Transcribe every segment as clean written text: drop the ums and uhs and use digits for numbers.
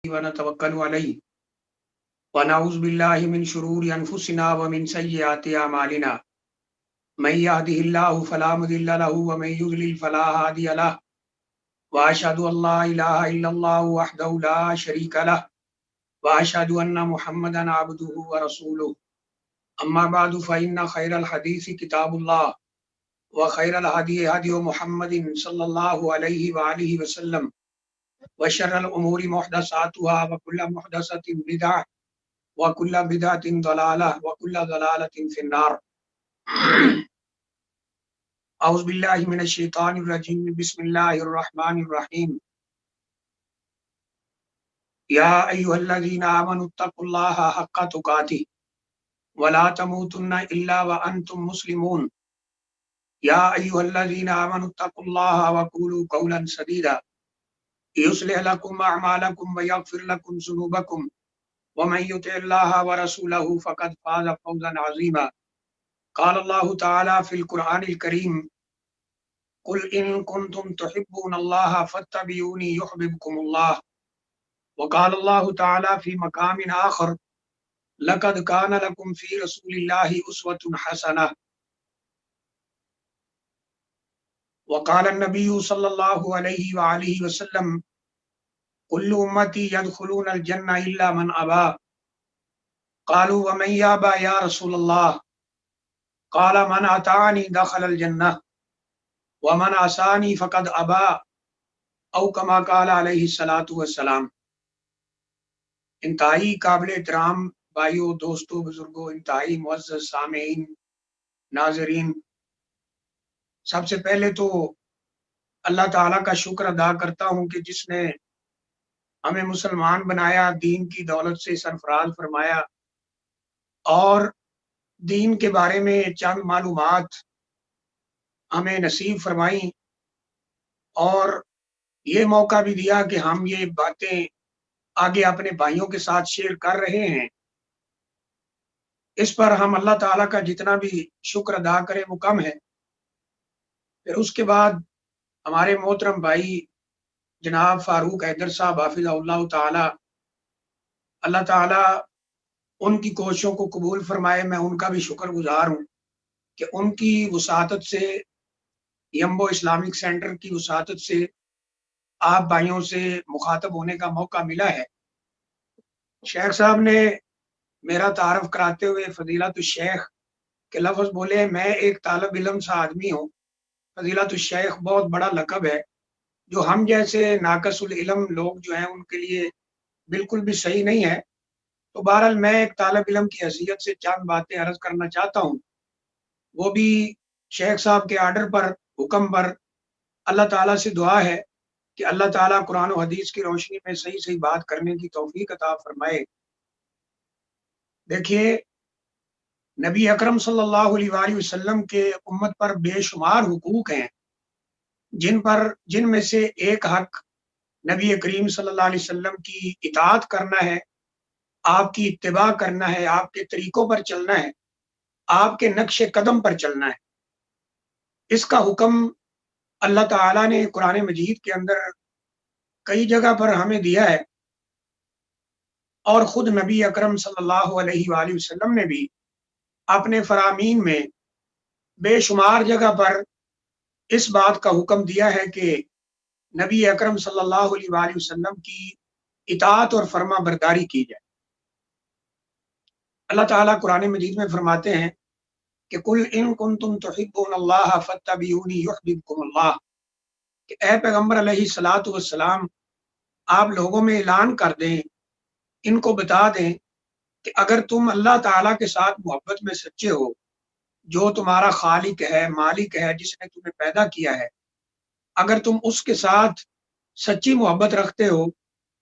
ونتوکل علیہ ونعوذ باللہ من شرور انفسنا ومن سیئات اعمالنا من یهده اللہ فلا مضل له ومن یضلل فلا هادی له واشهد ان لا الہ الا اللہ وحدہ لا شریک له واشهد ان محمدا عبده ورسولہ اما بعد فإن خیر الحدیث کتاب اللہ وخیر الهدی هدی محمد صلی اللہ علیہ وآلہ وسلم وشر الامور محدثاتها وكل محدثة بدعة وكل بدعة ضلالة وكل ضلالة في النار. اعوذ باللہ من الشیطان الرجیم بسم اللہ الرحمن الرحیم. یا ایھا الذین آمنوا اتقوا اللہ حق تقاتہ ولا تموتن الا وانتم مسلمون. یا ایھا الذین آمنوا اتقوا اللہ وقولوا قولا سدیدا یصلح لکم اعمالکم ویغفر لکم ذنوبکم ومن یطع اللہ ورسولہ فقد فاز فوزا عظیما. قال اللہ تعالی فی القرآن الکریم قل ان کنتم تحبون اللہ فاتبعونی یحببکم اللہ. وقال اللہ تعالی فی مقام آخر لقد کان لکم فی رسول اللہ اسوۃ حسنہ. وقال النبی صلی اللہ علیہ وآلہ وسلم کل امتی يدخلون الجنہ الا من ابا. قالوا ومن یابا یا رسول اللہ؟ قال من اطاعنی دخل الجنہ ومن عصانی فقد ابا او کما قال علیہ الصلاۃ والسلام. انتہائی قابل احترام بھائیوں، دوستوں، بزرگوں، انتہائی معزز سامعین، ناظرین، سب سے پہلے تو اللہ تعالیٰ کا شکر ادا کرتا ہوں کہ جس نے ہمیں مسلمان بنایا، دین کی دولت سے سرفراز فرمایا اور دین کے بارے میں چند معلومات ہمیں نصیب فرمائیں، اور یہ موقع بھی دیا کہ ہم یہ باتیں آگے اپنے بھائیوں کے ساتھ شیئر کر رہے ہیں. اس پر ہم اللہ تعالیٰ کا جتنا بھی شکر ادا کریں وہ کم ہے. پھر اس کے بعد ہمارے محترم بھائی جناب فاروق حیدر صاحب حافظہ اللہ تعالیٰ، اللہ تعالیٰ ان کی کوششوں کو قبول فرمائے. میں ان کا بھی شکر گزار ہوں کہ ان کی وساطت سے، یمبو اسلامک سینٹر کی وساطت سے آپ بھائیوں سے مخاطب ہونے کا موقع ملا ہے. شیخ صاحب نے میرا تعارف کراتے ہوئے فضیلت الشیخ کے لفظ بولے. میں ایک طالب علم سا آدمی ہوں. فضیلت الشیخ بہت بڑا لقب ہے جو ہم جیسے ناقص العلم لوگ جو ہیں ان کے لیے بالکل بھی صحیح نہیں ہے. تو بہرحال میں ایک طالب علم کی حیثیت سے چند باتیں عرض کرنا چاہتا ہوں، وہ بھی شیخ صاحب کے آرڈر پر، حکم پر. اللہ تعالیٰ سے دعا ہے کہ اللہ تعالیٰ قرآن و حدیث کی روشنی میں صحیح صحیح بات کرنے کی توفیق عطا فرمائے. دیکھیے، نبی اکرم صلی اللہ علیہ وآلہ وسلم کے امت پر بے شمار حقوق ہیں، جن میں سے ایک حق نبی کریم صلی اللہ علیہ وسلم کی اطاعت کرنا ہے، آپ کی اتباع کرنا ہے، آپ کے طریقوں پر چلنا ہے، آپ کے نقش قدم پر چلنا ہے. اس کا حکم اللہ تعالیٰ نے قرآن مجید کے اندر کئی جگہ پر ہمیں دیا ہے، اور خود نبی اکرم صلی اللہ علیہ وآلہ وسلم نے بھی اپنے فرامین میں بے شمار جگہ پر اس بات کا حکم دیا ہے کہ نبی اکرم صلی اللہ علیہ وآلہ وسلم کی اطاعت اور فرما برداری کی جائے. اللہ تعالیٰ قرآن مجید میں فرماتے ہیں کہ قل ان کنتم تحبون اللہ فاتبعونی یحببکم اللہ، کہ اے پیغمبر علیہ الصلاۃ والسلام، آپ لوگوں میں اعلان کر دیں، ان کو بتا دیں کہ اگر تم اللہ تعالیٰ کے ساتھ محبت میں سچے ہو، جو تمہارا خالق ہے، مالک ہے، جس نے تمہیں پیدا کیا ہے، اگر تم اس کے ساتھ سچی محبت رکھتے ہو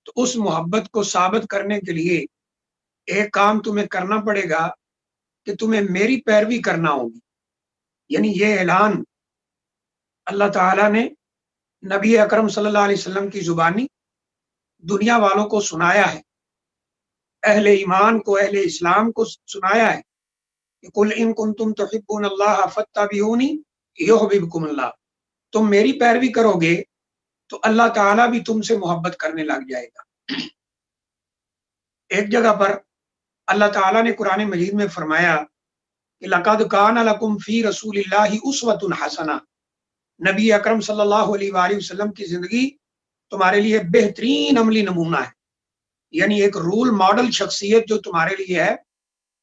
تو اس محبت کو ثابت کرنے کے لیے ایک کام تمہیں کرنا پڑے گا کہ تمہیں میری پیروی کرنا ہوگی. یعنی یہ اعلان اللہ تعالیٰ نے نبی اکرم صلی اللہ علیہ وسلم کی زبانی دنیا والوں کو سنایا ہے، اہل ایمان کو، اہل اسلام کو سنایا ہے کہ قل ان کنتم تحبون اللہ فاتبعونی یحببکم اللہ. تم میری پیروی کرو گے تو اللہ تعالیٰ بھی تم سے محبت کرنے لگ جائے گا. ایک جگہ پر اللہ تعالیٰ نے قرآن مجید میں فرمایا کہ لقد کان لکم فی رسول اللہ اسوۃ حسنہ، نبی اکرم صلی اللہ علیہ وآلہ وسلم کی زندگی تمہارے لیے بہترین عملی نمونہ ہے، یعنی ایک رول ماڈل شخصیت جو تمہارے لیے ہے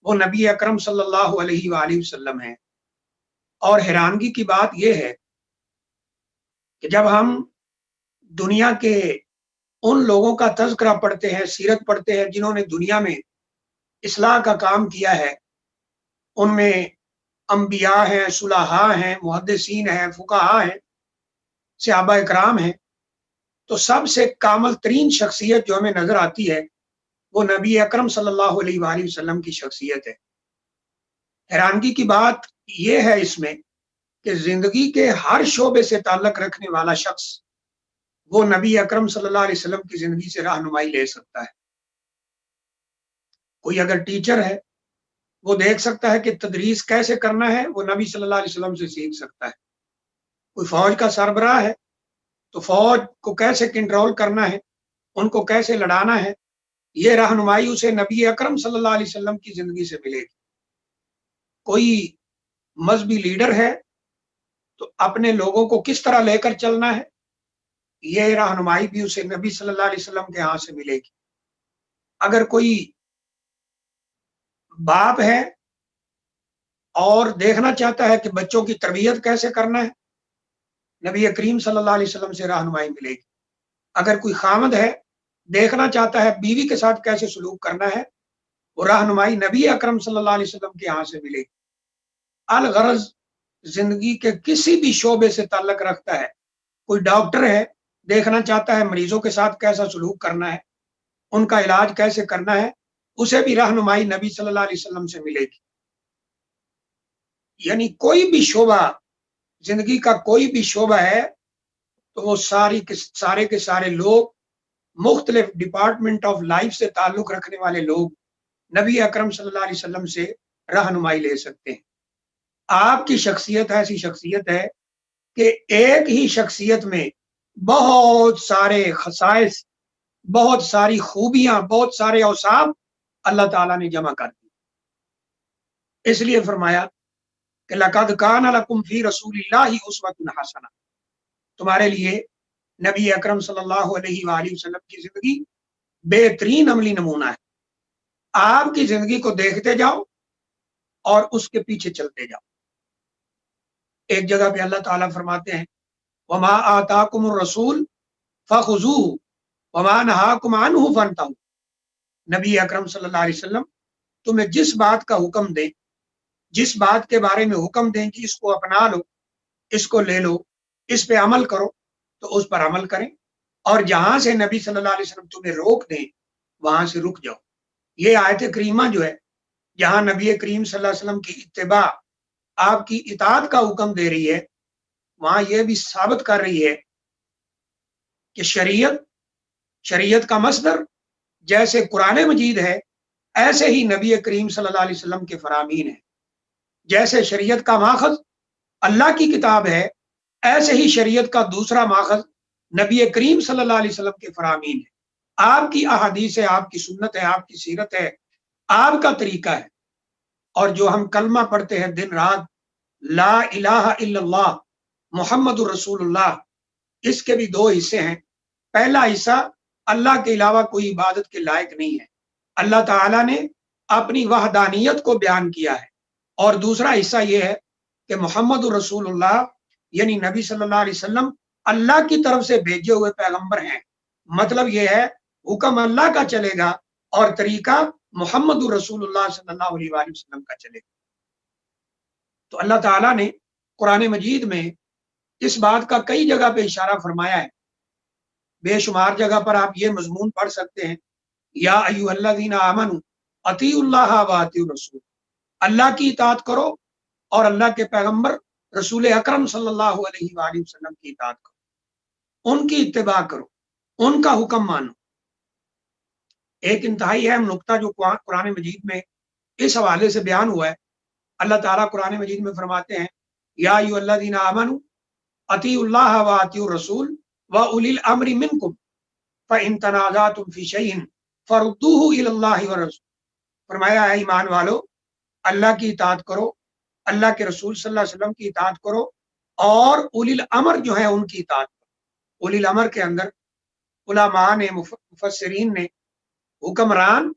وہ نبی اکرم صلی اللہ علیہ وآلہ وسلم ہے۔ اور حیرانگی کی بات یہ ہے کہ جب ہم دنیا کے ان لوگوں کا تذکرہ پڑھتے ہیں، سیرت پڑھتے ہیں جنہوں نے دنیا میں اصلاح کا کام کیا ہے، ان میں انبیاء ہیں، صلحاء ہیں، محدثین ہیں، فقہاء ہیں، صحابہ اکرام ہیں، تو سب سے کامل ترین شخصیت جو ہمیں نظر آتی ہے وہ نبی اکرم صلی اللہ علیہ وآلہ وسلم کی شخصیت ہے۔ حیرانگی کی بات یہ ہے اس میں کہ زندگی کے ہر شعبے سے تعلق رکھنے والا شخص وہ نبی اکرم صلی اللہ علیہ وسلم کی زندگی سے رہنمائی لے سکتا ہے۔ کوئی اگر ٹیچر ہے وہ دیکھ سکتا ہے کہ تدریس کیسے کرنا ہے، وہ نبی صلی اللہ علیہ وسلم سے سیکھ سکتا ہے۔ کوئی فوج کا سربراہ ہے تو فوج کو کیسے کنٹرول کرنا ہے، ان کو کیسے لڑانا ہے، یہ رہنمائی اسے نبی اکرم صلی اللہ علیہ وسلم کی زندگی سے ملے گی۔ کوئی مذہبی لیڈر ہے تو اپنے لوگوں کو کس طرح لے کر چلنا ہے، یہ رہنمائی بھی اسے نبی صلی اللہ علیہ وسلم کے ہاں سے ملے گی۔ اگر کوئی باپ ہے اور دیکھنا چاہتا ہے کہ بچوں کی تربیت کیسے کرنا ہے، نبی کریم صلی اللہ علیہ وسلم سے رہنمائی ملے گی۔ اگر کوئی خامد ہے دیکھنا چاہتا ہے بیوی کے ساتھ کیسے سلوک کرنا ہے، وہ رہنمائی نبی اکرم صلی اللہ علیہ وسلم کے ہاں سے ملے گی۔ الغرض زندگی کے کسی بھی شعبے سے تعلق رکھتا ہے، کوئی ڈاکٹر ہے دیکھنا چاہتا ہے مریضوں کے ساتھ کیسا سلوک کرنا ہے، ان کا علاج کیسے کرنا ہے، اسے بھی رہنمائی نبی صلی اللہ علیہ وسلم سے ملے گی۔ یعنی کوئی بھی شعبہ، زندگی کا کوئی بھی شعبہ ہے تو وہ سارے کے سارے لوگ، مختلف ڈپارٹمنٹ آف لائف سے تعلق رکھنے والے لوگ نبی اکرم صلی اللہ علیہ وسلم سے رہنمائی لے سکتے ہیں۔ آپ کی شخصیت ایسی شخصیت ہے کہ ایک ہی شخصیت میں بہت سارے خصائص، بہت ساری خوبیاں، بہت سارے اوصاف اللہ تعالیٰ نے جمع کر دی۔ اس لیے فرمایا کہ لقد کان لکم فی رسول اللہ اسوۃ حسنہ، تمہارے لیے نبی اکرم صلی اللہ علیہ وآلہ وسلم کی زندگی بہترین عملی نمونہ ہے۔ آپ کی زندگی کو دیکھتے جاؤ اور اس کے پیچھے چلتے جاؤ۔ ایک جگہ پہ اللہ تعالیٰ فرماتے ہیں وما آتاکم الرسول فخذوہ وما نہاکم عنہ فانتہوا، نبی اکرم صلی اللہ علیہ وسلم تمہیں جس بات کا حکم دیں، جس بات کے بارے میں حکم دیں کہ اس کو اپنا لو، اس کو لے لو، اس پہ عمل کرو، تو اس پر عمل کریں، اور جہاں سے نبی صلی اللہ علیہ وسلم تمہیں روک دیں وہاں سے رک جاؤ۔ یہ آیت کریمہ جو ہے جہاں نبی کریم صلی اللہ علیہ وسلم کی اتباع، آپ کی اطاعت کا حکم دے رہی ہے، وہاں یہ بھی ثابت کر رہی ہے کہ شریعت کا مصدر جیسے قرآن مجید ہے، ایسے ہی نبی کریم صلی اللہ علیہ وسلم کے فرامین ہیں۔ جیسے شریعت کا ماخذ اللہ کی کتاب ہے، ایسے ہی شریعت کا دوسرا ماخذ نبی کریم صلی اللہ علیہ وسلم کے فرامین ہے۔ آپ کی احادیث ہے، آپ کی سنت ہے، آپ کی سیرت ہے، آپ کا طریقہ ہے۔ اور جو ہم کلمہ پڑھتے ہیں دن رات، لا الہ الا اللہ محمد الرسول اللہ، اس کے بھی دو حصے ہیں۔ پہلا حصہ اللہ کے علاوہ کوئی عبادت کے لائق نہیں ہے، اللہ تعالیٰ نے اپنی وحدانیت کو بیان کیا ہے، اور دوسرا حصہ یہ ہے کہ محمد الرسول اللہ یعنی نبی صلی اللہ علیہ وسلم اللہ کی طرف سے بھیجے ہوئے پیغمبر ہیں۔ مطلب یہ ہے حکم اللہ کا چلے گا اور طریقہ محمد الرسول اللہ صلی اللہ علیہ وآلہ وسلم کا چلے گا۔ تو اللہ تعالیٰ نے قرآن مجید میں اس بات کا کئی جگہ پہ اشارہ فرمایا ہے۔ بے شمار جگہ پر آپ یہ مضمون پڑھ سکتے ہیں، یا ایھا الذین آمنوا اطیعوا اللہ واطیعوا الرسول، اللہ کی اطاعت کرو اور اللہ کے پیغمبر رسول اکرم صلی اللہ علیہ وآلہ وسلم کی اطاعت کرو، ان کی اتباع کرو، ان کا حکم مانو۔ ایک انتہائی اہم نقطہ جو قرآن مجید میں اس حوالے سے بیان ہوا ہے، اللہ تعالیٰ قرآن مجید میں فرماتے ہیں یا ایھا الذین آمنوا اطیعوا اللہ واطیعوا الرسول واولی الامر منکم فان تنازعتم فی شیء فردوہ الی اللہ والرسول، فرمایا اے ایمان والو اللہ کی اطاعت کرو، اللہ کے رسول صلی اللہ علیہ وسلم کی اطاعت کرو، اور اولی الامر جو ہے ان کی اطاعت کرو۔ اولی الامر کے اندر علماء نے مفسرین نے حکمران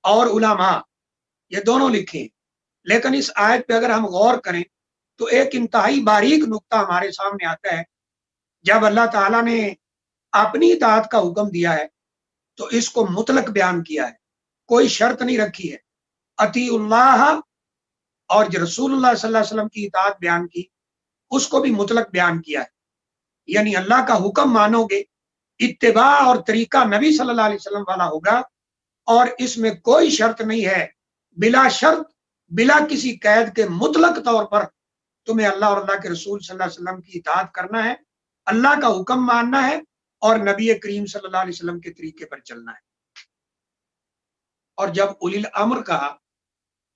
اور علماء یہ دونوں لکھے ہیں، لیکن اس آیت پہ اگر ہم غور کریں تو ایک انتہائی باریک نقطہ ہمارے سامنے آتا ہے۔ جب اللہ تعالیٰ نے اپنی اطاعت کا حکم دیا ہے تو اس کو مطلق بیان کیا ہے، کوئی شرط نہیں رکھی ہے۔ اطیع اللہ اور جو رسول اللہ صلی اللہ علیہ وسلم کی اطاعت بیان کی اس کو بھی مطلق بیان کیا ہے، یعنی اللہ کا حکم مانو گے، اتباع اور طریقہ نبی صلی اللہ علیہ وسلم والا ہوگا، اور اس میں کوئی شرط نہیں ہے، بلا شرط بلا کسی قید کے مطلق طور پر تمہیں اللہ اور اللہ کے رسول صلی اللہ علیہ وسلم کی اطاعت کرنا ہے، اللہ کا حکم ماننا ہے، اور نبی کریم صلی اللہ علیہ وسلم کے طریقے پر چلنا ہے۔ اور جب اولی الامر کہا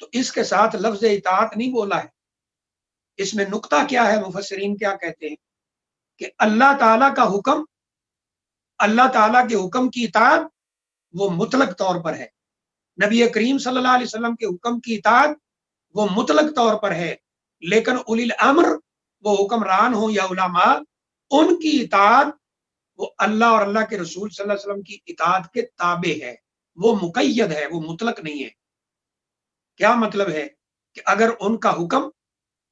تو اس کے ساتھ لفظ اطاعت نہیں بولا ہے۔ اس میں نقطہ کیا ہے، مفسرین کیا کہتے ہیں کہ اللہ تعالیٰ کا حکم، اللہ تعالیٰ کے حکم کی اطاعت وہ مطلق طور پر ہے، نبی کریم صلی اللہ علیہ وسلم کے حکم کی اطاعت وہ مطلق طور پر ہے، لیکن اولی الامر وہ حکمران ہوں یا علماء، ان کی اطاعت وہ اللہ اور اللہ کے رسول صلی اللہ علیہ وسلم کی اطاعت کے تابع ہے، وہ مقید ہے، وہ مطلق نہیں ہے۔ کیا مطلب ہے کہ اگر ان کا حکم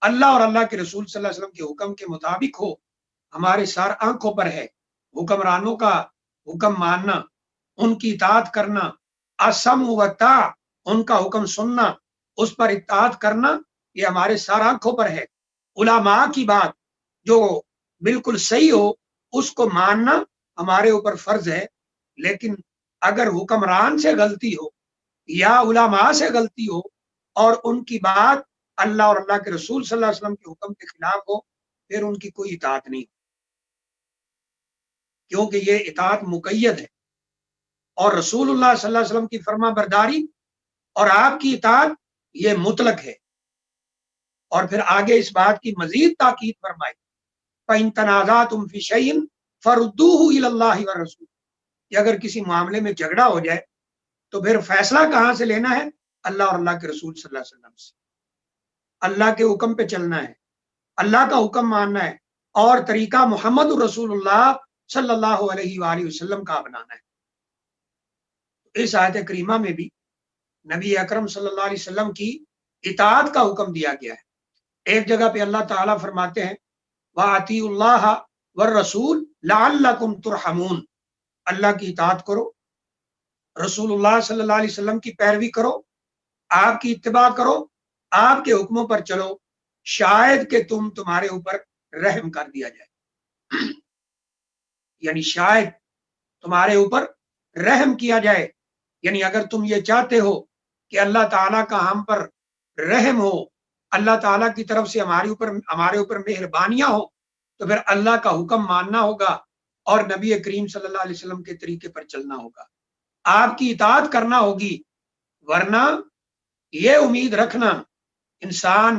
اللہ اور اللہ کے رسول صلی اللہ علیہ وسلم کے حکم کے مطابق ہو، ہمارے سار آنکھوں پر ہے، حکمرانوں کا حکم ماننا، ان کی اطاعت کرنا، اسم و طاع، ان کا حکم سننا، اس پر اطاعت کرنا، یہ ہمارے سار آنکھوں پر ہے۔ علماء کی بات جو بالکل صحیح ہو اس کو ماننا ہمارے اوپر فرض ہے، لیکن اگر حکمران سے غلطی ہو یا علماء سے غلطی ہو اور ان کی بات اللہ اور اللہ کے رسول صلی اللہ علیہ وسلم کے حکم کے خلاف ہو، پھر ان کی کوئی اطاعت نہیں، کیونکہ یہ اطاعت مقید ہے، اور رسول اللہ صلی اللہ علیہ وسلم کی فرما برداری اور آپ کی اطاعت یہ مطلق ہے۔ اور پھر آگے اس بات کی مزید تاکید فرمائی، فَإِن تَنَازَعْتُمْ فِي شَيْءٍ فَرُدُّوهُ إِلَى اللَّهِ وَالرَّسُولِ، کہ اگر کسی معاملے میں جھگڑا ہو جائے تو پھر فیصلہ کہاں سے لینا ہے؟ اللہ اور اللہ کے رسول صلی اللہ علیہ وسلم سے، اللہ کے حکم پہ چلنا ہے، اللہ کا حکم ماننا ہے، اور طریقہ محمد رسول اللہ صلی اللہ علیہ وآلہ وسلم کا اپنانا ہے۔ اس آیت کریمہ میں بھی نبی اکرم صلی اللہ علیہ وسلم کی اطاعت کا حکم دیا گیا ہے۔ ایک جگہ پہ اللہ تعالیٰ فرماتے ہیں وَأَطِیعُوا اللَّهَ وَالرَّسُولَ لَعَلَّکُمْ تُرْحَمُونَ، اللہ کی اطاعت کرو، رسول اللہ صلی اللہ علیہ وسلم کی پیروی کرو، آپ کی اتباع کرو، آپ کے حکموں پر چلو، شاید کہ تمہارے اوپر رحم کر دیا جائے، یعنی شاید تمہارے اوپر رحم کیا جائے، یعنی اگر تم یہ چاہتے ہو کہ اللہ تعالیٰ کا ہم پر رحم ہو، اللہ تعالیٰ کی طرف سے ہمارے اوپر مہربانیاں ہو، تو پھر اللہ کا حکم ماننا ہوگا اور نبی کریم صلی اللہ علیہ وسلم کے طریقے پر چلنا ہوگا، آپ کی اطاعت کرنا ہوگی، ورنہ یہ امید رکھنا انسان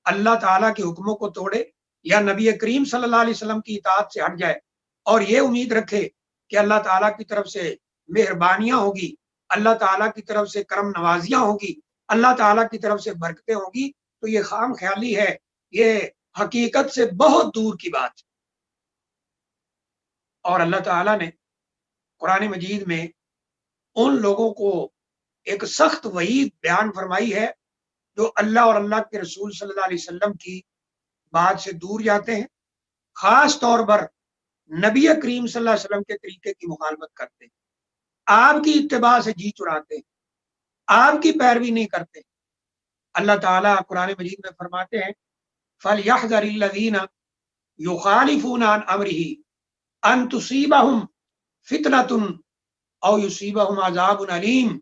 اللہ تعالیٰ کے حکموں کو توڑے یا نبی کریم صلی اللہ علیہ وسلم کی اطاعت سے ہٹ جائے اور یہ امید رکھے کہ اللہ تعالیٰ کی طرف سے مہربانیاں ہوگی، اللہ تعالیٰ کی طرف سے کرم نوازیاں ہوگی، اللہ تعالیٰ کی طرف سے برکتیں ہوگی، تو یہ خام خیالی ہے، یہ حقیقت سے بہت دور کی بات ہے۔ اور اللہ تعالیٰ نے قرآن مجید میں ان لوگوں کو ایک سخت وعید بیان فرمائی ہے جو اللہ اور اللہ کے رسول صلی اللہ علیہ وسلم کی بات سے دور جاتے ہیں، خاص طور پر نبی کریم صلی اللہ علیہ وسلم کے طریقے کی مخالفت کرتے ہیں، آپ کی اتباع سے جی چراتے ہیں، آپ کی پیروی نہیں کرتے۔ اللہ تعالیٰ قرآن مجید میں فرماتے ہیں فَلْيَحْذَرِ الَّذِينَ يُخَالِفُونَ عَنْ أَمْرِهِ أَن تُصِيبَهُمْ فِتْنَةٌ أَوْ يُصِيبَهُمْ عَذَابٌ أَلِيمٌ،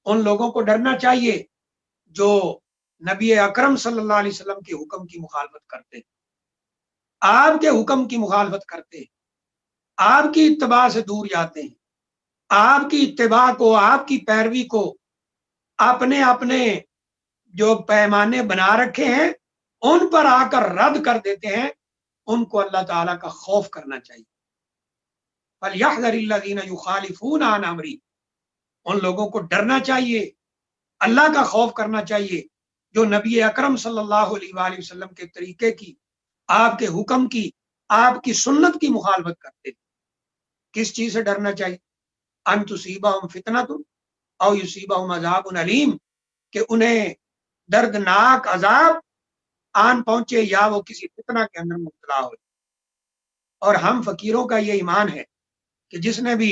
ان لوگوں کو ڈرنا چاہیے جو نبی اکرم صلی اللہ علیہ وسلم کے حکم کی مخالفت کرتے ہیں، آپ کے حکم کی مخالفت کرتے ہیں، آپ کی اتباع سے دور جاتے ہیں، آپ کی اتباع کو، آپ کی پیروی کو اپنے اپنے جو پیمانے بنا رکھے ہیں ان پر آ کر رد کر دیتے ہیں، ان کو اللہ تعالیٰ کا خوف کرنا چاہیے۔ فَلْيَحْذَرِ الَّذِينَ يُخَالِفُونَ عَنْ أَمْرِهِ، ان لوگوں کو ڈرنا چاہیے، اللہ کا خوف کرنا چاہیے جو نبی اکرم صلی اللہ علیہ وآلہ وسلم کے طریقے کی، آپ کے حکم کی، آپ کی سنت کی مخالفت کرتے تھے۔ کس چیز سے ڈرنا چاہیے؟ ان تصیبہم فتنۃ او یصیبہم عذاب علیم، کہ انہیں دردناک عذاب آن پہنچے یا وہ کسی فتنہ کے اندر مبتلا ہو۔ اور ہم فقیروں کا یہ ایمان ہے کہ جس نے بھی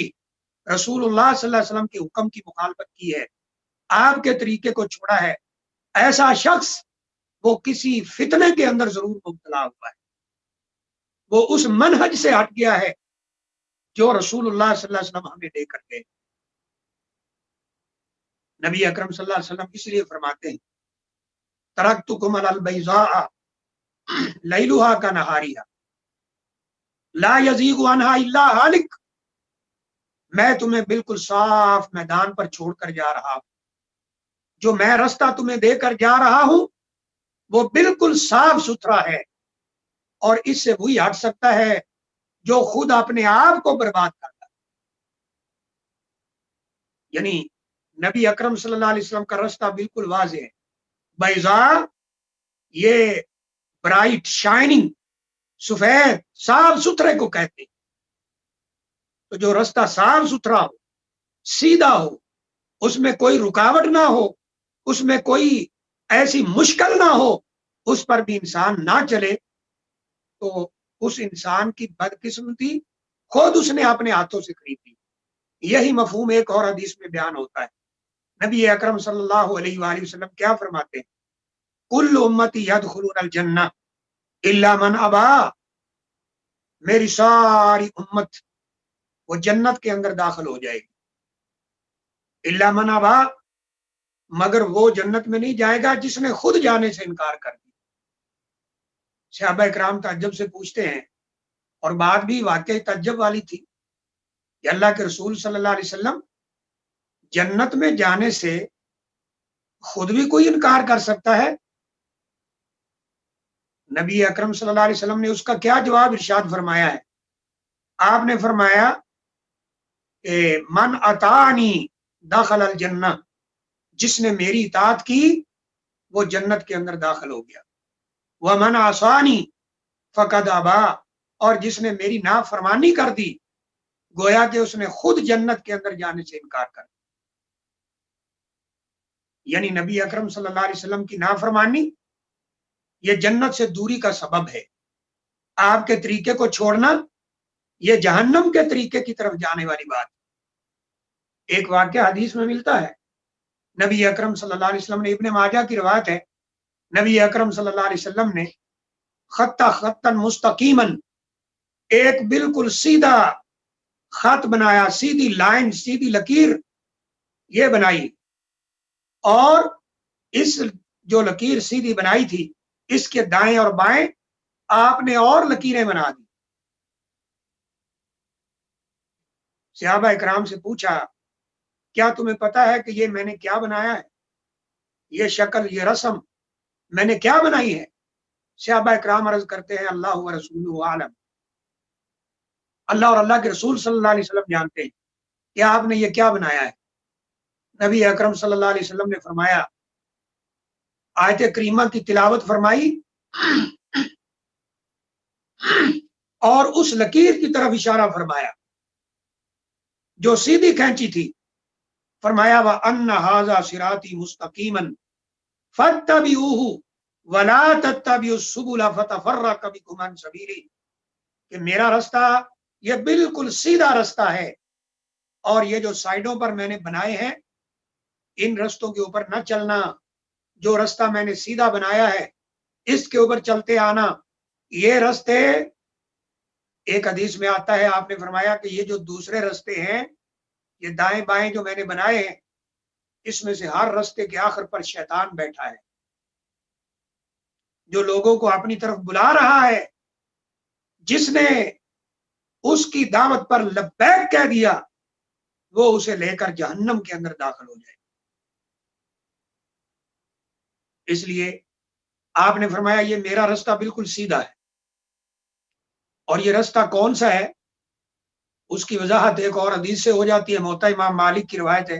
رسول اللہ صلی اللہ علیہ وسلم کے حکم کی مخالفت کی ہے، آپ کے طریقے کو چھوڑا ہے، ایسا شخص وہ کسی فتنے کے اندر ضرور مبتلا ہوا ہے، وہ اس منہج سے ہٹ گیا ہے جو رسول اللہ صلی اللہ علیہ وسلم ہمیں دے کر گئے۔ نبی اکرم صلی اللہ علیہ وسلم اس لیے فرماتے ہیں ترکتکم علی البیضاء لیلھا کنہاریھا لا یزیغ عنہا الا ہالک، میں تمہیں بالکل صاف میدان پر چھوڑ کر جا رہا ہوں، جو میں رستہ تمہیں دے کر جا رہا ہوں وہ بالکل صاف ستھرا ہے، اور اس سے وہی ہٹ سکتا ہے جو خود اپنے آپ کو برباد کرتا ہے۔ یعنی نبی اکرم صلی اللہ علیہ وسلم کا رستہ بالکل واضح ہے۔ بیضاء یہ برائٹ، شائننگ، سفید، صاف ستھرے کو کہتے ہیں۔ تو جو رستہ صاف ستھرا ہو، سیدھا ہو، اس میں کوئی رکاوٹ نہ ہو، اس میں کوئی ایسی مشکل نہ ہو، اس پر بھی انسان نہ چلے، تو اس انسان کی بدقسمتی خود اس نے اپنے ہاتھوں سے خریدی۔ یہی مفہوم ایک اور حدیث میں بیان ہوتا ہے۔ نبی اکرم صلی اللہ علیہ وآلہ وسلم کیا فرماتے ہیں؟ کل امتی یدخلون الجنہ الا من ابا، میری ساری امت وہ جنت کے اندر داخل ہو جائے گی، الا من ابا، مگر وہ جنت میں نہیں جائے گا جس نے خود جانے سے انکار کر دیا۔ صحابہ اکرام تعجب سے پوچھتے ہیں، اور بات بھی واقعی تعجب والی تھی کہ اللہ کے رسول صلی اللہ علیہ وسلم جنت میں جانے سے خود بھی کوئی انکار کر سکتا ہے؟ نبی اکرم صلی اللہ علیہ وسلم نے اس کا کیا جواب ارشاد فرمایا ہے؟ آپ نے فرمایا کہ من اطاعنی دخل الجنہ، جس نے میری اطاعت کی وہ جنت کے اندر داخل ہو گیا، ومن عصانی فقد ابا، اور جس نے میری نافرمانی کر دی گویا کہ اس نے خود جنت کے اندر جانے سے انکار کر دیا۔ یعنی نبی اکرم صلی اللہ علیہ وسلم کی نافرمانی یہ جنت سے دوری کا سبب ہے، آپ کے طریقے کو چھوڑنا یہ جہنم کے طریقے کی طرف جانے والی بات۔ ایک واقعہ حدیث میں ملتا ہے، نبی اکرم صلی اللہ علیہ وسلم نے، ابن ماجہ کی روایت ہے، نبی اکرم صلی اللہ علیہ وسلم نے خطا مستقیما، ایک بالکل سیدھا خط بنایا، سیدھی لائن، سیدھی لکیر یہ بنائی، اور اس جو لکیر سیدھی بنائی تھی اس کے دائیں اور بائیں آپ نے اور لکیریں بنا دی۔ صحابہ اکرام سے پوچھا کیا تمہیں پتا ہے کہ یہ میں نے کیا بنایا ہے؟ یہ شکل، یہ رسم میں نے کیا بنائی ہے؟ صحابہ اکرام عرض کرتے ہیں اللہ و رسولہ عالم، اللہ اور اللہ کے رسول صلی اللہ علیہ وسلم جانتے ہیں کہ آپ نے یہ کیا بنایا ہے۔ نبی اکرم صلی اللہ علیہ وسلم نے فرمایا، آیت کریمہ کی تلاوت فرمائی اور اس لکیر کی طرف اشارہ فرمایا جو سیدھی کھینچی تھی، فرمایا وَأَنَّ هَذَا صِرَاطِي مُسْتَقِيمًا فَاتَّبِعُوهُ وَلَا تَتَّبِعُوا السُّبُلَ فَتَفَرَّقَ بِكُمْ عَنْ سَبِيلِهِ، کہ میرا رستہ یہ بالکل سیدھا رستہ ہے، اور یہ جو سائیڈوں پر میں نے بنائے ہیں ان رستوں کے اوپر نہ چلنا، جو رستہ میں نے سیدھا بنایا ہے اس کے اوپر چلتے آنا۔ یہ رستے، ایک حدیث میں آتا ہے آپ نے فرمایا کہ یہ جو دوسرے رستے ہیں، یہ دائیں بائیں جو میں نے بنائے ہیں، اس میں سے ہر رستے کے آخر پر شیطان بیٹھا ہے جو لوگوں کو اپنی طرف بلا رہا ہے، جس نے اس کی دعوت پر لبیک کہہ دیا وہ اسے لے کر جہنم کے اندر داخل ہو جائے۔ اس لیے آپ نے فرمایا یہ میرا رستہ بالکل سیدھا ہے، اور یہ رستہ کون سا ہے اس کی وضاحت ایک اور حدیث سے ہو جاتی ہے، موطا امام مالک کی روایت ہے،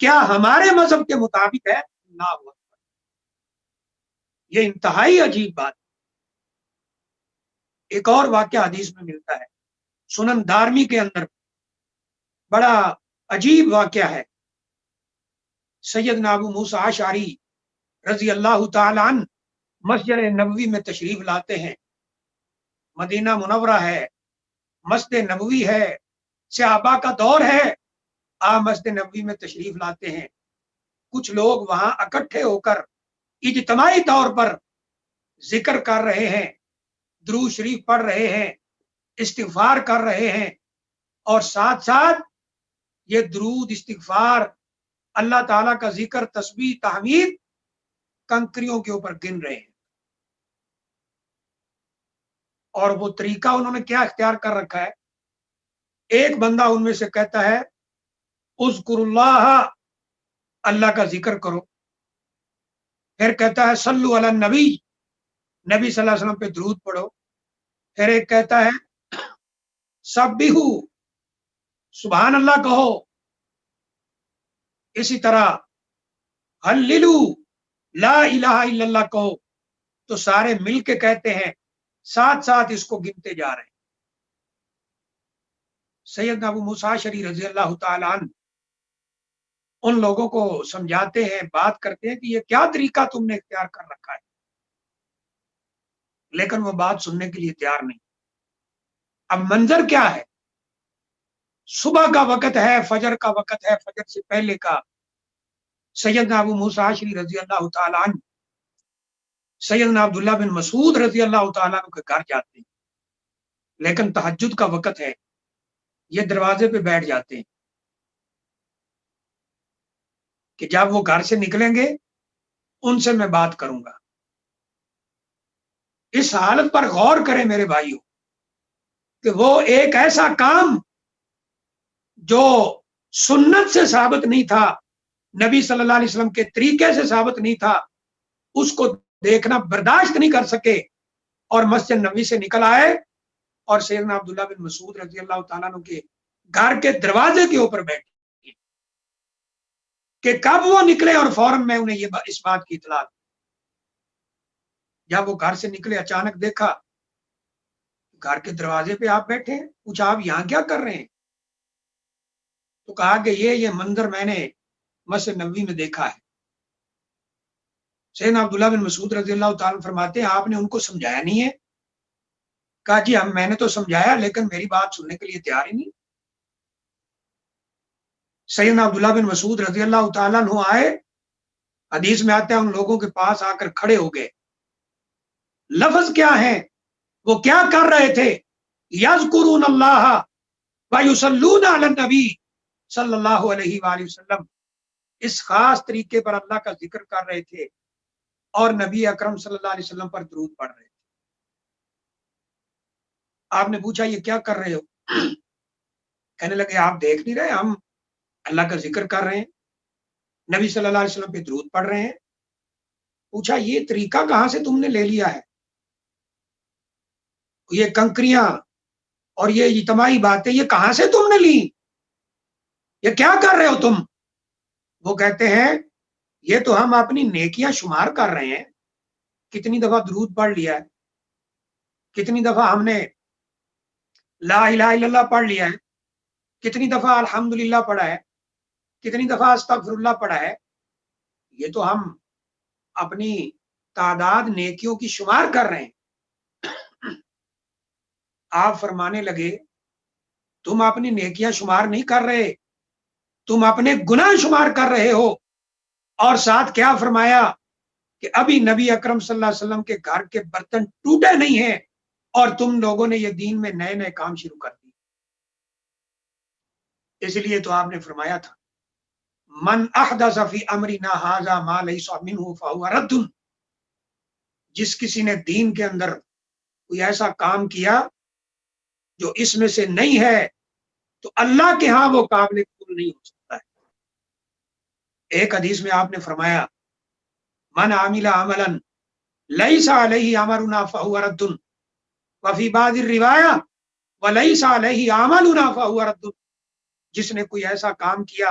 کیا ہمارے مذہب کے مطابق ہے؟ نہ ہوا۔ یہ انتہائی عجیب بات۔ ایک اور واقعہ حدیث میں ملتا ہے، سنن دارمی کے اندر، بڑا عجیب واقعہ ہے۔ سیدنا ابو موسیٰ اشعری رضی اللہ تعالی عنہ مسجد نبوی میں تشریف لاتے ہیں۔ مدینہ منورہ ہے، مسجد نبوی ہے، صحابہ کا دور ہے، آپ مسجد نبوی میں تشریف لاتے ہیں۔ کچھ لوگ وہاں اکٹھے ہو کر اجتماعی طور پر ذکر کر رہے ہیں، درود شریف پڑھ رہے ہیں، استغفار کر رہے ہیں، اور ساتھ ساتھ یہ درود استغفار اللہ تعالیٰ کا ذکر تسبیح تحمید کنکریوں کے اوپر گن رہے ہیں۔ اور وہ طریقہ انہوں نے کیا اختیار کر رکھا ہے؟ ایک بندہ ان میں سے کہتا ہے اذکر اللہ، اللہ کا ذکر کرو، پھر کہتا ہے صلو علی النبی، نبی صلی اللہ علیہ وسلم پہ درود پڑھو، پھر ایک کہتا ہے سبحو، سبحان اللہ کہو، اسی طرح ہللو، لا الہ الا اللہ کہو۔ تو سارے مل کے کہتے ہیں، ساتھ ساتھ اس کو گنتے جا رہے ہیں۔ سیدنا ابو موسیٰ اشعری رضی اللہ تعالی عنہ ان لوگوں کو سمجھاتے ہیں، بات کرتے ہیں کہ یہ کیا طریقہ تم نے اختیار کر رکھا ہے، لیکن وہ بات سننے کے لیے تیار نہیں۔ اب منظر کیا ہے؟ صبح کا وقت ہے، فجر کا وقت ہے، فجر سے پہلے کا۔ سیدنا ابو موسیٰ اشعری رضی اللہ تعالی عنہ سیدنا عبداللہ بن مسعود رضی اللہ تعالیٰ عنہ کے گھر جاتے ہیں، لیکن تہجد کا وقت ہے، یہ دروازے پہ بیٹھ جاتے ہیں کہ جب وہ گھر سے نکلیں گے ان سے میں بات کروں گا۔ اس حالت پر غور کریں میرے بھائیوں کہ وہ ایک ایسا کام جو سنت سے ثابت نہیں تھا، نبی صلی اللہ علیہ وسلم کے طریقے سے ثابت نہیں تھا، اس کو دیکھنا برداشت نہیں کر سکے اور مسجد نبوی سے نکل آئے اور سیدنا عبداللہ بن مسعود رضی اللہ تعالیٰ عنہ کے گھر کے دروازے کے اوپر بیٹھے کہ کب وہ نکلے، اور فوراً میں انہیں اس بات کی اطلاع دی۔ جب وہ گھر سے نکلے اچانک دیکھا گھر کے دروازے پہ آپ بیٹھے ہیں، پوچھا آپ یہاں کیا کر رہے ہیں؟ تو کہا کہ یہ منظر میں نے مسجد نبوی میں دیکھا ہے۔ سیدنا عبداللہ بن مسعود رضی اللہ تعالیٰ فرماتے ہیں آپ نے ان کو سمجھایا نہیں ہے؟ کہا جی میں نے تو سمجھایا، لیکن میری بات سننے کے لیے تیار ہی نہیں۔ سیدنا عبداللہ بن مسعود رضی اللہ تعالیٰ عنہ آئے، حدیث میں آتا ہے ان لوگوں کے پاس آ کر کھڑے ہو گئے۔ لفظ کیا ہے؟ وہ کیا کر رہے تھے؟ یذکرون اللہ ویصلون علی النبی صلی اللہ علیہ وآلہ وسلم، اس خاص طریقے پر اللہ کا ذکر کر رہے تھے اور نبی اکرم صلی اللہ علیہ وسلم پر درود پڑھ رہے تھے۔ آپ نے پوچھا یہ کیا کر رہے ہو؟ کہنے لگے آپ دیکھ نہیں رہے ہم اللہ کا ذکر کر رہے ہیں، نبی صلی اللہ علیہ وسلم پہ درود پڑھ رہے ہیں۔ پوچھا یہ طریقہ کہاں سے تم نے لے لیا ہے؟ یہ کنکریاں اور یہ اجتماعی باتیں یہ کہاں سے تم نے لی؟ یہ کیا کر رہے ہو تم؟ وہ کہتے ہیں یہ تو ہم اپنی نیکیاں شمار کر رہے ہیں، کتنی دفعہ درود پڑھ لیا ہے، کتنی دفعہ ہم نے لا الہ الا اللہ پڑھ لیا ہے، کتنی دفعہ الحمدللہ پڑھا ہے، کتنی دفعہ استغفر اللہ پڑھا ہے۔ یہ تو ہم اپنی تعداد نیکیوں کی شمار کر رہے ہیں۔ آپ فرمانے لگے تم اپنی نیکیاں شمار نہیں کر رہے، تم اپنے گناہ شمار کر رہے ہو۔ اور ساتھ کیا فرمایا کہ ابھی نبی اکرم صلی اللہ علیہ وسلم کے گھر کے برتن ٹوٹے نہیں ہیں اور تم لوگوں نے یہ دین میں نئے نئے کام شروع کر دیے۔ اس لیے تو آپ نے فرمایا تھا من احدث فی امرنا ھذا ما لیس منہ فہو رد، جس کسی نے دین کے اندر کوئی ایسا کام کیا جو اس میں سے نہیں ہے تو اللہ کے ہاں وہ قابل قبول نہیں ہو سکتا ہے۔ ایک حدیث میں آپ نے فرمایا من عمل عملا لیس علیہ امرنا فہو رد، وفی بعض الروایہ ولیس علیہ عملنا فہو رد، جس نے کوئی ایسا کام کیا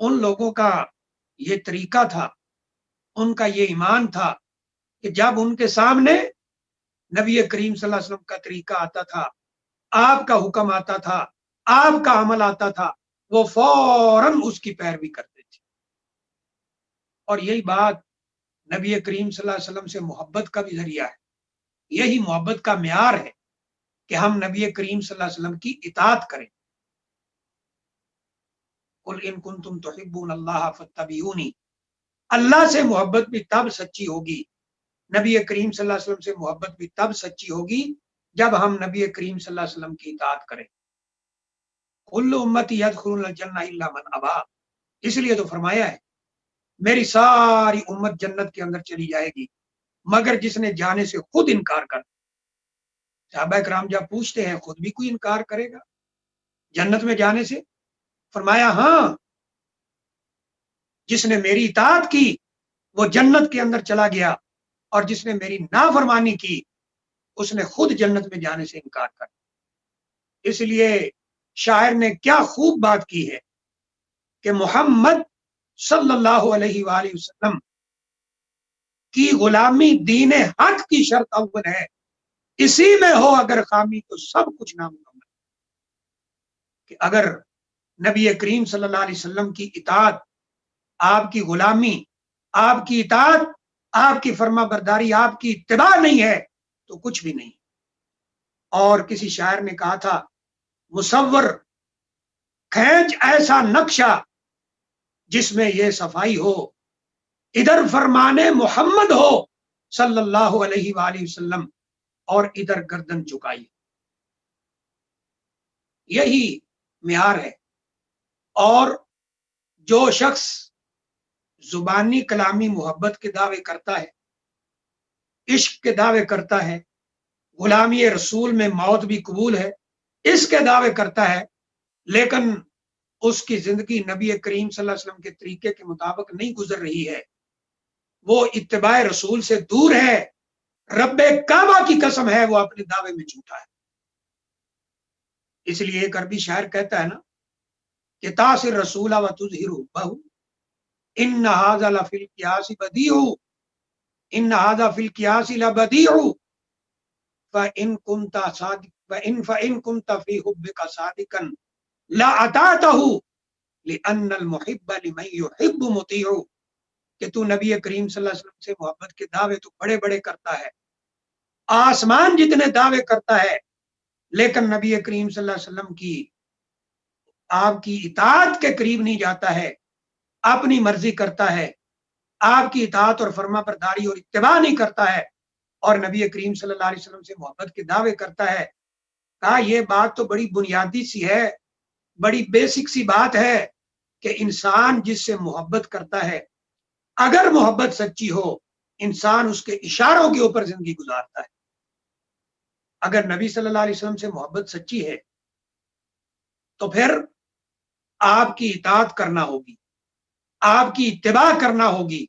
ان لوگوں کا یہ طریقہ تھا، ان کا یہ ایمان تھا کہ جب ان کے سامنے نبی کریم صلی اللہ علیہ وسلم کا طریقہ آتا تھا، آپ کا حکم آتا تھا، آپ کا عمل آتا تھا، وہ فوراً اس کی پیروی کرتے تھے۔ اور یہی بات نبی کریم صلی اللہ علیہ وسلم سے محبت کا بھی ذریعہ ہے، یہی محبت کا معیار ہے کہ ہم نبی کریم صلی اللہ علیہ وسلم کی اطاعت کریں۔ قل ان کنتم تحبون اللہ فاتبعونی، اللہ سے محبت بھی تب سچی ہوگی، نبی کریم صلی اللہ علیہ وسلم سے محبت بھی تب سچی ہوگی جب ہم نبی کریم صلی اللہ علیہ وسلم کی اطاعت کریں۔ کل امتی یدخلون الجنہ الا من ابا، اس لیے تو فرمایا ہے میری ساری امت جنت کے اندر چلی جائے گی مگر جس نے جانے سے خود انکار کر۔ صحابہ کرام جب پوچھتے ہیں خود بھی کوئی انکار کرے گا جنت میں جانے سے؟ فرمایا ہاں، جس نے میری اطاعت کی وہ جنت کے اندر چلا گیا، اور جس نے میری نافرمانی کی اس نے خود جنت میں جانے سے انکار کر۔ اس لیے شاعر نے کیا خوب بات کی ہے کہ محمد صلی اللہ علیہ وآلہ وسلم کی غلامی دین حق کی شرط اول ہے، اسی میں ہو اگر خامی تو سب کچھ نامکمل۔ کہ اگر نبی کریم صلی اللہ علیہ وسلم کی اطاعت، آپ کی غلامی، آپ کی اطاعت، آپ کی فرما برداری، آپ کی اتباع نہیں ہے تو کچھ بھی نہیں۔ اور کسی شاعر نے کہا تھا مصور کھینچ ایسا نقشہ جس میں یہ صفائی ہو، ادھر فرمانے محمد ہو صلی اللہ علیہ وآلہ وسلم اور ادھر گردن چکائی۔ یہی معیار ہے۔ اور جو شخص زبانی کلامی محبت کے دعوے کرتا ہے، عشق کے دعوے کرتا ہے، غلامی رسول میں موت بھی قبول ہے، اس کے دعوے کرتا ہے، لیکن اس کی زندگی نبی کریم صلی اللہ علیہ وسلم کے طریقے کے مطابق نہیں گزر رہی ہے، وہ اتباع رسول سے دور ہے، رب کعبہ کی قسم ہے وہ اپنے دعوے میں جھوٹا ہے۔ اس لیے ایک عربی شاعر کہتا ہے نا کہ تاثر رسول و تظہر حبہ ان ھذا لفی القیاس بدیع ان ھذا فی القیاس لبدیع فان کنت صادق فان کنت فی حبک صادقا لا اطعته لان المحب لمن يحب مطیع۔ کہ تو نبی کریم صلی اللہ علیہ وسلم سے محبت کے دعوے تو بڑے بڑے کرتا ہے، آسمان جتنے دعوے کرتا ہے، لیکن نبی کریم صلی اللہ علیہ وسلم کی آپ کی اطاعت کے قریب نہیں جاتا ہے، اپنی مرضی کرتا ہے، آپ کی اطاعت اور فرما برداری اور اتباع نہیں کرتا ہے، اور نبی کریم صلی اللہ علیہ وسلم سے محبت کے دعوے کرتا ہے۔ کہا یہ بات تو بڑی بنیادی سی ہے، بڑی بیسک سی بات ہے کہ انسان جس سے محبت کرتا ہے، اگر محبت سچی ہو انسان اس کے اشاروں کے اوپر زندگی گزارتا ہے۔ اگر نبی صلی اللہ علیہ وسلم سے محبت سچی ہے تو پھر آپ کی اطاعت کرنا ہوگی، آپ کی اتباع کرنا ہوگی،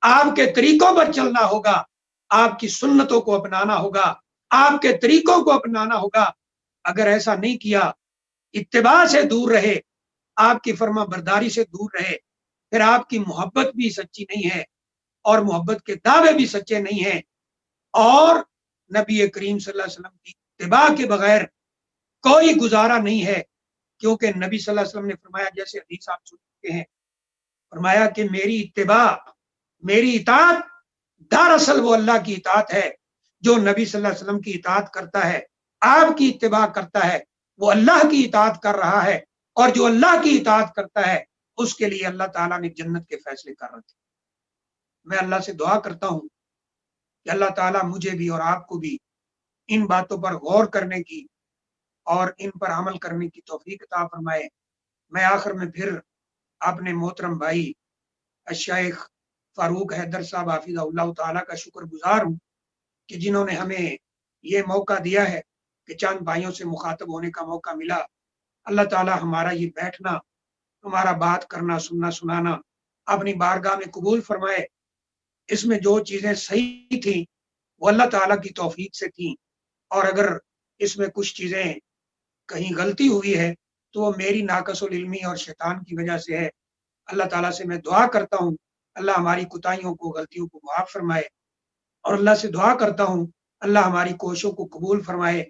آپ کے طریقوں پر چلنا ہوگا، آپ کی سنتوں کو اپنانا ہوگا، آپ کے طریقوں کو اپنانا ہوگا۔ اگر ایسا نہیں کیا، اتباع سے دور رہے، آپ کی فرما برداری سے دور رہے، پھر آپ کی محبت بھی سچی نہیں ہے اور محبت کے دعوے بھی سچے نہیں ہیں، اور نبی کریم صلی اللہ علیہ وسلم کی اتباع کے بغیر کوئی گزارا نہیں ہے۔ کیونکہ نبی صلی اللہ علیہ وسلم نے فرمایا، جیسے حدیث آپ سن چکے ہیں، فرمایا کہ میری اتباع، میری اطاعت دراصل وہ اللہ کی اطاعت ہے۔ جو نبی صلی اللہ علیہ وسلم کی اطاعت کرتا ہے، آپ کی اتباع کرتا ہے، وہ اللہ کی اطاعت کر رہا ہے، اور جو اللہ کی اطاعت کرتا ہے اس کے لیے اللہ تعالیٰ نے جنت کے فیصلے کر رکھے۔ میں اللہ سے دعا کرتا ہوں کہ اللہ تعالیٰ مجھے بھی اور آپ کو بھی ان باتوں پر غور کرنے کی اور ان پر عمل کرنے کی توفیق عطا فرمائے۔ میں آخر میں پھر اپنے محترم بھائی الشیخ فاروق حیدر صاحب حافظہ اللہ تعالیٰ کا شکر گزار ہوں کہ جنہوں نے ہمیں یہ موقع دیا ہے کہ چند بھائیوں سے مخاطب ہونے کا موقع ملا۔ اللہ تعالیٰ ہمارا یہ بیٹھنا، ہمارا بات کرنا، سننا سنانا اپنی بارگاہ میں قبول فرمائے۔ اس میں جو چیزیں صحیح تھیں وہ اللہ تعالیٰ کی توفیق سے تھیں، اور اگر اس میں کچھ چیزیں کہیں غلطی ہوئی ہے تو وہ میری ناقص العلمی اور شیطان کی وجہ سے ہے۔ اللہ تعالیٰ سے میں دعا کرتا ہوں اللہ ہماری کوتاہیوں کو غلطیوں کو معاف فرمائے، اور اللہ سے دعا کرتا ہوں اللہ ہماری کوششوں کو قبول فرمائے۔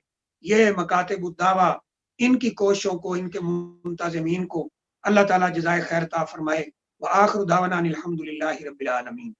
یہ مکاتب الدعوہ، ان کی کوششوں کو، ان کے منتظمین کو اللہ تعالیٰ جزائے خیر عطا فرمائے۔ وآخر دعوانا الحمد للہ رب العالمین۔